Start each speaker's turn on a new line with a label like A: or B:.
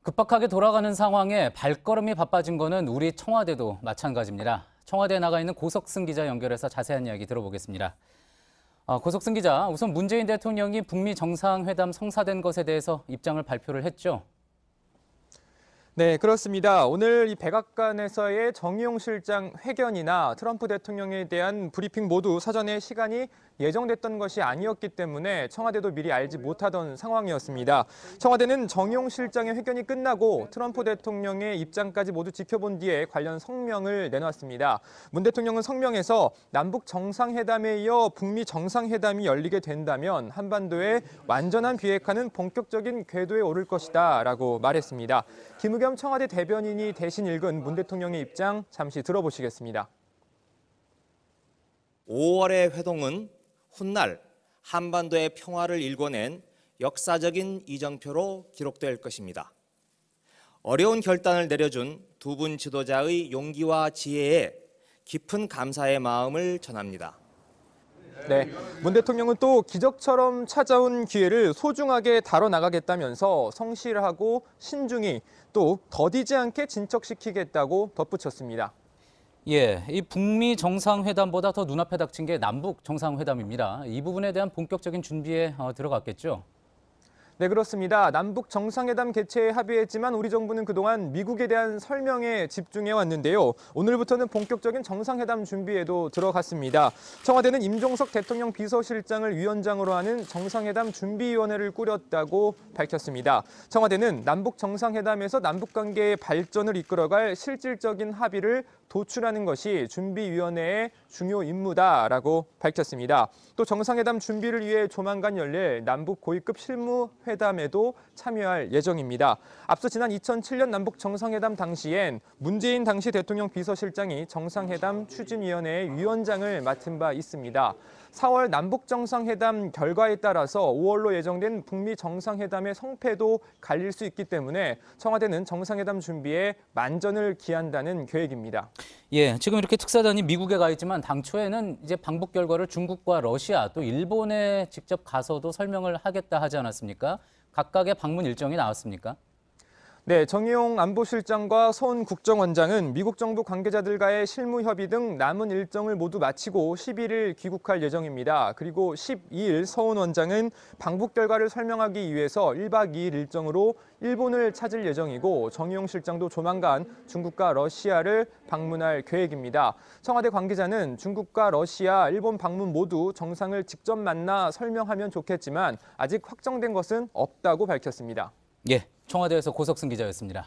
A: 급박하게 돌아가는 상황에 발걸음이 바빠진 거는 우리 청와대도 마찬가지입니다. 청와대에 나가 있는 고석승 기자 연결해서 자세한 이야기 들어보겠습니다. 고석승 기자, 우선 문재인 대통령이 북미 정상회담 성사된 것에 대해서 입장을 발표를 했죠.
B: 네, 그렇습니다. 오늘 이 백악관에서의 정의용 실장 회견이나 트럼프 대통령에 대한 브리핑 모두 사전에 시간이 예정됐던 것이 아니었기 때문에 청와대도 미리 알지 못하던 상황이었습니다. 청와대는 정의용 실장의 회견이 끝나고 트럼프 대통령의 입장까지 모두 지켜본 뒤에 관련 성명을 내놨습니다. 문 대통령은 성명에서 남북 정상회담에 이어 북미 정상회담이 열리게 된다면 한반도의 완전한 비핵화는 본격적인 궤도에 오를 것이다 라고 말했습니다. 김의겸 청와대 대변인이 대신 읽은 문 대통령의 입장 잠시 들어보시겠습니다.
C: 5월의 회동은 훗날 한반도의 평화를 일궈낸 역사적인 이정표로 기록될 것입니다. 어려운 결단을 내려준 두 분 지도자의 용기와 지혜에 깊은 감사의 마음을 전합니다.
B: 네, 문 대통령은 또 기적처럼 찾아온 기회를 소중하게 다뤄나가겠다면서 성실하고 신중히 또 더디지 않게 진척시키겠다고 덧붙였습니다.
A: 예, 이 북미 정상회담보다 더 눈앞에 닥친 게 남북 정상회담입니다. 이 부분에 대한 본격적인 준비에 들어갔겠죠?
B: 네, 그렇습니다. 남북 정상회담 개최에 합의했지만 우리 정부는 그동안 미국에 대한 설명에 집중해 왔는데요. 오늘부터는 본격적인 정상회담 준비에도 들어갔습니다. 청와대는 임종석 대통령 비서실장을 위원장으로 하는 정상회담 준비위원회를 꾸렸다고 밝혔습니다. 청와대는 남북 정상회담에서 남북관계의 발전을 이끌어갈 실질적인 합의를 도출하는 것이 준비위원회의 중요 임무다라고 밝혔습니다. 또 정상회담 준비를 위해 조만간 열릴 남북 고위급 실무회담에도 참여할 예정입니다. 앞서 지난 2007년 남북 정상회담 당시엔 문재인 당시 대통령 비서실장이 정상회담 추진위원회의 위원장을 맡은 바 있습니다. 4월 남북 정상회담 결과에 따라서 5월로 예정된 북미 정상회담의 성패도 갈릴 수 있기 때문에 청와대는 정상회담 준비에 만전을 기한다는 계획입니다.
A: 예, 지금 이렇게 특사단이 미국에 가 있지만 당초에는 이제 방북 결과를 중국과 러시아 또 일본에 직접 가서도 설명을 하겠다 하지 않았습니까? 각각의 방문 일정이 나왔습니까?
B: 네, 정의용 안보실장과 서훈 국정원장은 미국 정부 관계자들과의 실무 협의 등 남은 일정을 모두 마치고 11일 귀국할 예정입니다. 그리고 12일 서훈 원장은 방북 결과를 설명하기 위해서 1박 2일 일정으로 일본을 찾을 예정이고 정의용 실장도 조만간 중국과 러시아를 방문할 계획입니다. 청와대 관계자는 중국과 러시아, 일본 방문 모두 정상을 직접 만나 설명하면 좋겠지만 아직 확정된 것은 없다고 밝혔습니다.
A: 예, 청와대에서 고석승 기자였습니다.